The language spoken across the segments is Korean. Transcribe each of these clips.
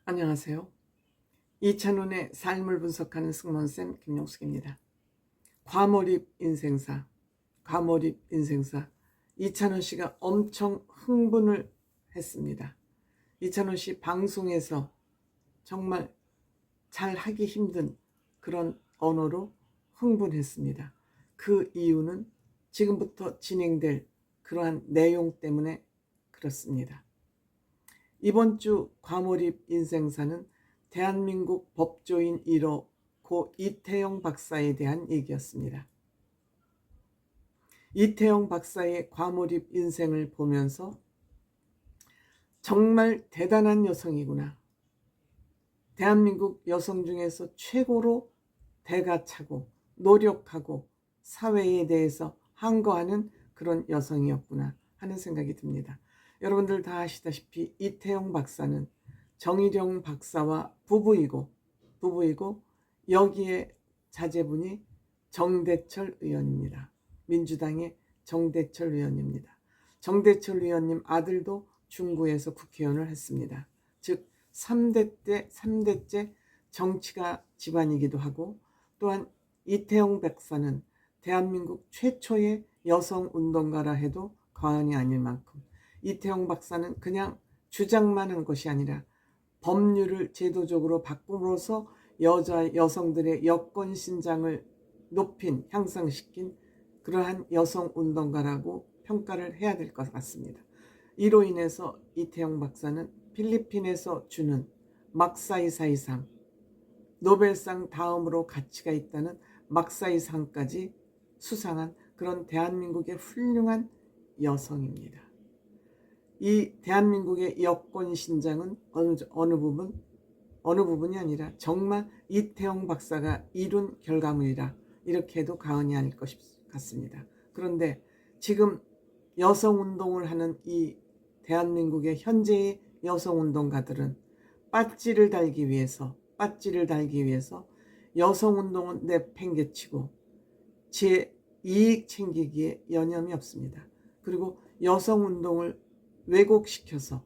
안녕하세요. 이찬원의 삶을 분석하는 승무원쌤 김용숙입니다. 과몰입 인생사, 과몰입 인생사. 이찬원 씨가 엄청 흥분을 했습니다. 이찬원 씨 방송에서 정말 잘 하기 힘든 그런 언어로 흥분했습니다. 그 이유는 지금부터 진행될 그러한 내용 때문에 그렇습니다. 이번 주 과몰입 인생사는 대한민국 법조인 1호 고 이태영 박사에 대한 얘기였습니다. 이태영 박사의 과몰입 인생을 보면서 정말 대단한 여성이구나. 대한민국 여성 중에서 최고로 대가 차고 노력하고 사회에 대해서 항거하는 그런 여성이었구나 하는 생각이 듭니다. 여러분들 다 아시다시피 이태영 박사는 정일영 박사와 부부이고 여기에 자제분이 정대철 의원입니다. 민주당의 정대철 의원입니다. 정대철 의원님 아들도 중구에서 국회의원을 했습니다. 즉 3대째 정치가 집안이기도 하고, 또한 이태영 박사는 대한민국 최초의 여성운동가라 해도 과언이 아닐 만큼 이태영 박사는 그냥 주장만 한 것이 아니라 법률을 제도적으로 바꿈으로써 여성들의 여권 신장을 높인, 향상시킨 그러한 여성운동가라고 평가를 해야 될 것 같습니다. 이로 인해서 이태영 박사는 필리핀에서 주는 막사이사이상, 노벨상 다음으로 가치가 있다는 막사이상까지 수상한 그런 대한민국의 훌륭한 여성입니다. 이 대한민국의 여권 신장은 어느 부분이 아니라 정말 이태영 박사가 이룬 결과물이라 이렇게 해도 과언이 아닐 것 같습니다. 그런데 지금 여성운동을 하는 이 대한민국의 현재의 여성운동가들은 빠찌를 달기 위해서 여성운동은 내팽개치고 제 이익 챙기기에 여념이 없습니다. 그리고 여성운동을 왜곡시켜서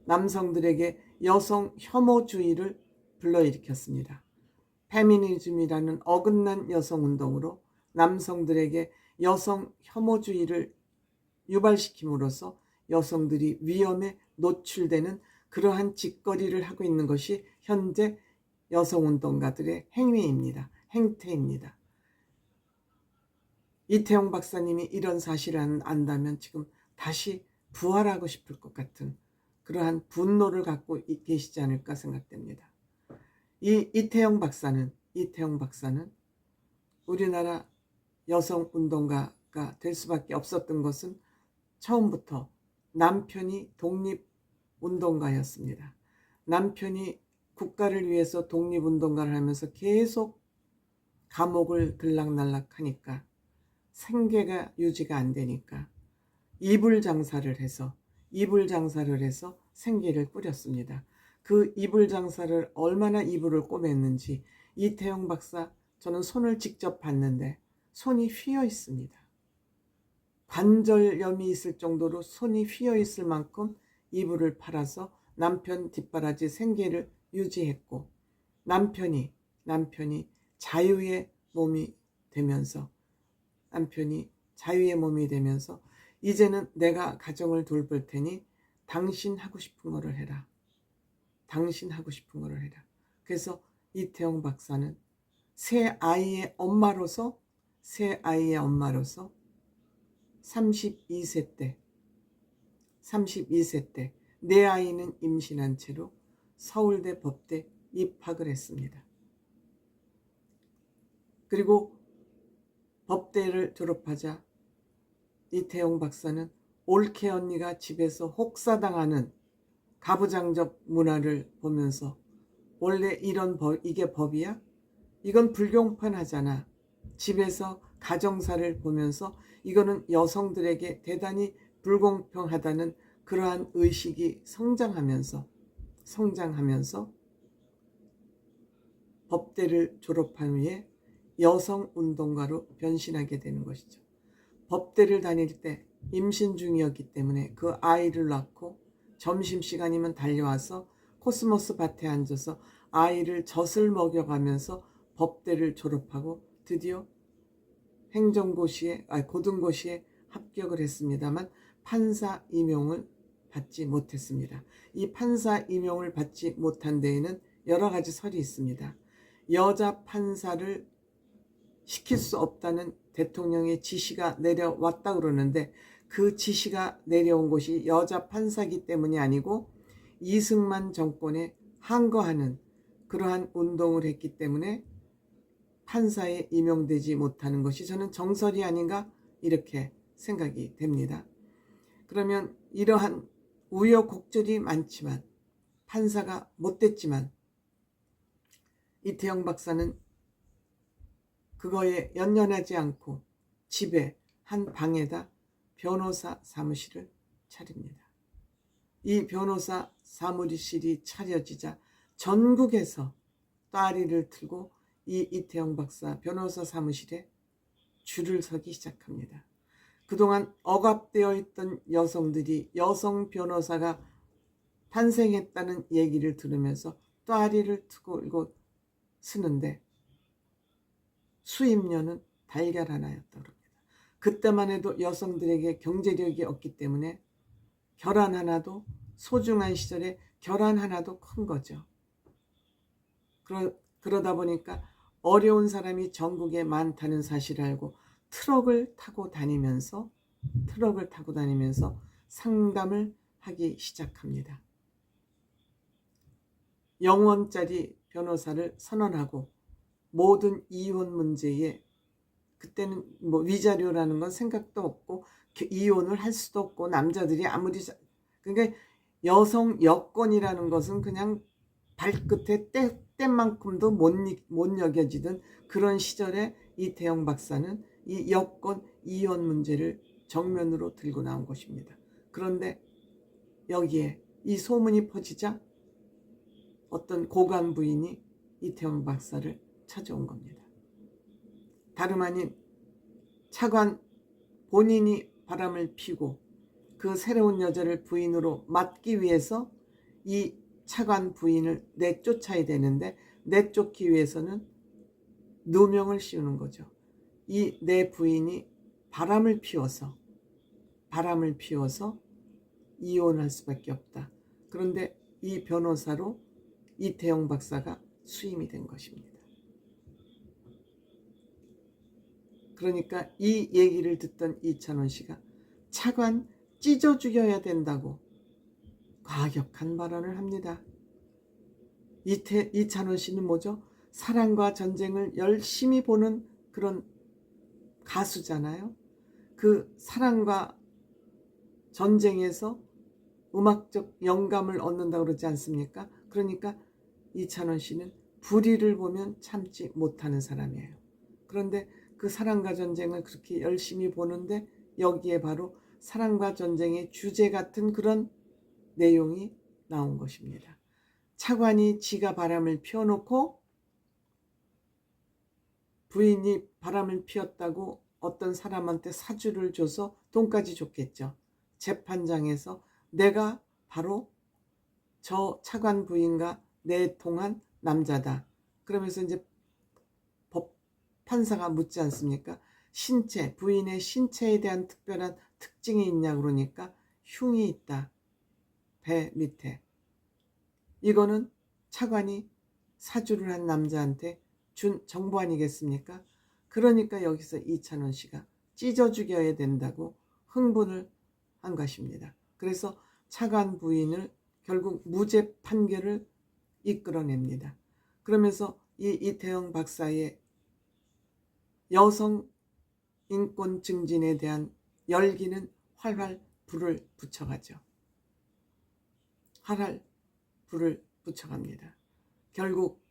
남성들에게 여성 혐오주의를 불러일으켰습니다. 페미니즘이라는 어긋난 여성운동으로 남성들에게 여성 혐오주의를 유발시킴으로써 여성들이 위험에 노출되는 그러한 짓거리를 하고 있는 것이 현재 여성운동가들의 행태입니다. 이태영 박사님이 이런 사실을 안다면 지금 다시 부활하고 싶을 것 같은 그러한 분노를 갖고 계시지 않을까 생각됩니다. 이 이태영 박사는 우리나라 여성운동가가 될 수밖에 없었던 것은 처음부터 남편이 독립운동가였습니다. 남편이 국가를 위해서 독립운동가를 하면서 계속 감옥을 들락날락하니까 생계가 유지가 안 되니까 이불 장사를 해서 생계를 꾸렸습니다. 그 이불 장사를 얼마나 이불을 꼬맸는지 이태영 박사, 저는 손을 직접 봤는데 손이 휘어 있습니다. 관절염이 있을 정도로 손이 휘어 있을 만큼 이불을 팔아서 남편 뒷바라지 생계를 유지했고, 남편이 자유의 몸이 되면서 이제는 내가 가정을 돌볼 테니 당신 하고 싶은 거를 해라. 그래서 이태영 박사는 세 아이의 엄마로서 32세 때 내 아이는 임신한 채로 서울대 법대 입학을 했습니다. 그리고 법대를 졸업하자 이태영 박사는 올케 언니가 집에서 혹사당하는 가부장적 문화를 보면서 원래 이게 법이야? 이건 불공평하잖아. 집에서 가정사를 보면서 이거는 여성들에게 대단히 불공평하다는 그러한 의식이 성장하면서 법대를 졸업한 후에 여성운동가로 변신하게 되는 것이죠. 법대를 다닐 때 임신 중이었기 때문에 그 아이를 낳고 점심시간이면 달려와서 코스모스 밭에 앉아서 아이를 젖을 먹여가면서 법대를 졸업하고 드디어 고등고시에 합격을 했습니다만 판사 임용을 받지 못했습니다. 이 판사 임용을 받지 못한 데에는 여러 가지 설이 있습니다. 여자 판사를 시킬 수 없다는 대통령의 지시가 내려왔다 그러는데 그 지시가 내려온 곳이 여자 판사기 때문이 아니고 이승만 정권에 항거하는 그러한 운동을 했기 때문에 판사에 임용되지 못하는 것이 저는 정설이 아닌가 이렇게 생각이 됩니다. 그러면 이러한 우여곡절이 많지만 판사가 못됐지만 이태영 박사는 그거에 연연하지 않고 집에 한 방에다 변호사 사무실을 차립니다. 이 변호사 사무실이 차려지자 전국에서 따리를 틀고 이 이태영 박사 변호사 사무실에 줄을 서기 시작합니다. 그동안 억압되어 있던 여성들이 여성 변호사가 탄생했다는 얘기를 들으면서 따리를 틀고 쓰는데 수입료는 달걀 하나였다 그럽니다. 그때만 해도 여성들에게 경제력이 없기 때문에 결혼 하나도 소중한 시절에 결혼 하나도 큰 거죠. 그러다 보니까 어려운 사람이 전국에 많다는 사실을 알고 트럭을 타고 다니면서 상담을 하기 시작합니다. 영원짜리 변호사를 선언하고 모든 이혼 문제에 그때는 뭐 위자료라는 건 생각도 없고 이혼을 할 수도 없고 남자들이 아무리 그러니까 여성 여건이라는 것은 그냥 발끝에 땜만큼도 못 여겨지던 그런 시절에 이태영 박사는 이 여건 이혼 문제를 정면으로 들고 나온 것입니다. 그런데 여기에 이 소문이 퍼지자 어떤 고관 부인이 이태영 박사를 찾아온 겁니다. 다름 아닌 차관 본인이 바람을 피고 그 새로운 여자를 부인으로 맞기 위해서 이 차관 부인을 내쫓아야 되는데 내쫓기 위해서는 누명을 씌우는 거죠. 이 내 부인이 바람을 피워서 이혼할 수밖에 없다. 그런데 이 변호사로 이태영 박사가 수임이 된 것입니다. 그러니까 이 얘기를 듣던 이찬원 씨가 차관 찢어 죽여야 된다고 과격한 발언을 합니다. 이찬원 씨는 뭐죠? 사랑과 전쟁을 열심히 보는 그런 가수잖아요. 그 사랑과 전쟁에서 음악적 영감을 얻는다고 그러지 않습니까? 그러니까 이찬원 씨는 불의를 보면 참지 못하는 사람이에요. 그런데 그 사랑과 전쟁을 그렇게 열심히 보는데 여기에 바로 사랑과 전쟁의 주제 같은 그런 내용이 나온 것입니다. 차관이 지가 바람을 피워놓고 부인이 바람을 피웠다고 어떤 사람한테 사주를 줘서 돈까지 줬겠죠. 재판장에서 내가 바로 저 차관 부인과 내통한 남자다. 그러면서 이제 판사가 묻지 않습니까? 부인의 신체에 대한 특별한 특징이 있냐 그러니까 흉이 있다. 배 밑에. 이거는 차관이 사주를 한 남자한테 준 정보 아니겠습니까? 그러니까 여기서 이찬원 씨가 찢어 죽여야 된다고 흥분을 한 것입니다. 그래서 차관 부인을 결국 무죄 판결을 이끌어냅니다. 그러면서 이 이태영 박사의 여성 인권 증진에 대한 열기는 활활 불을 붙여가죠. 불을 붙여갑니다. 결국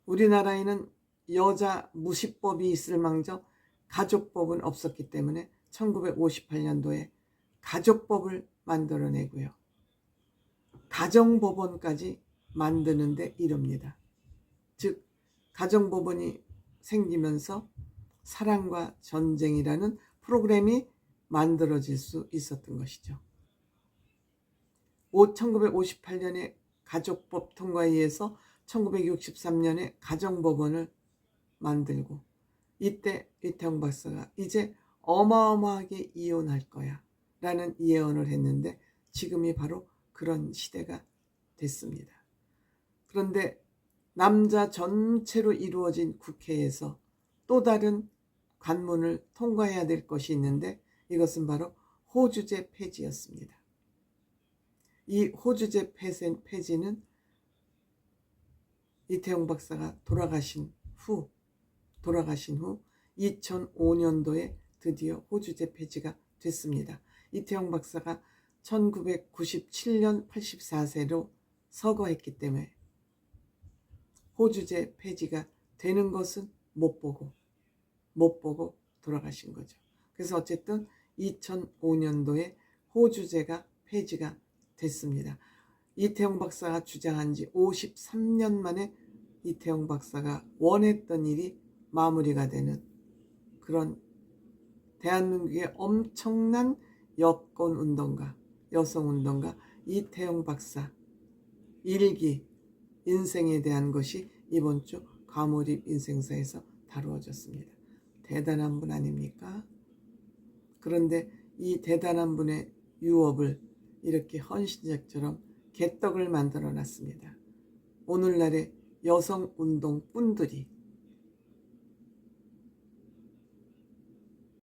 우리나라에는 여자 무시법이 있을망정 가족법은 없었기 때문에 1958년도에 가족법을 만들어내고요. 가정법원까지 만드는데 이릅니다. 즉 가정법원이 생기면서 사랑과 전쟁이라는 프로그램이 만들어질 수 있었던 것이죠. 1958년에 가족법 통과에 의해서 1963년에 가정법원을 만들고, 이때 이태용 박사가 이제 어마어마하게 이혼할 거야 라는 예언을 했는데 지금이 바로 그런 시대가 됐습니다. 그런데 남자 전체로 이루어진 국회에서 또 다른 관문을 통과해야 될 것이 있는데 이것은 바로 호주제 폐지였습니다. 이 호주제 폐지는 이태용 박사가 돌아가신 후 2005년도에 드디어 호주제 폐지가 됐습니다. 이태용 박사가 1997년 84세로 서거했기 때문에 호주제 폐지가 되는 것은 못 보고 돌아가신 거죠. 그래서 어쨌든 2005년도에 호주제가 폐지가 됐습니다. 이태용 박사가 주장한 지 53년 만에 이태용 박사가 원했던 일이 마무리가 되는 그런 대한민국의 엄청난 여권운동가, 여성운동가 이태용 박사 일기, 인생에 대한 것이 이번 주 과몰입 인생사에서 다루어졌습니다. 대단한 분 아닙니까? 그런데 이 대단한 분의 유업을 이렇게 헌신작처럼 개떡을 만들어 놨습니다. 오늘날의 여성운동꾼들이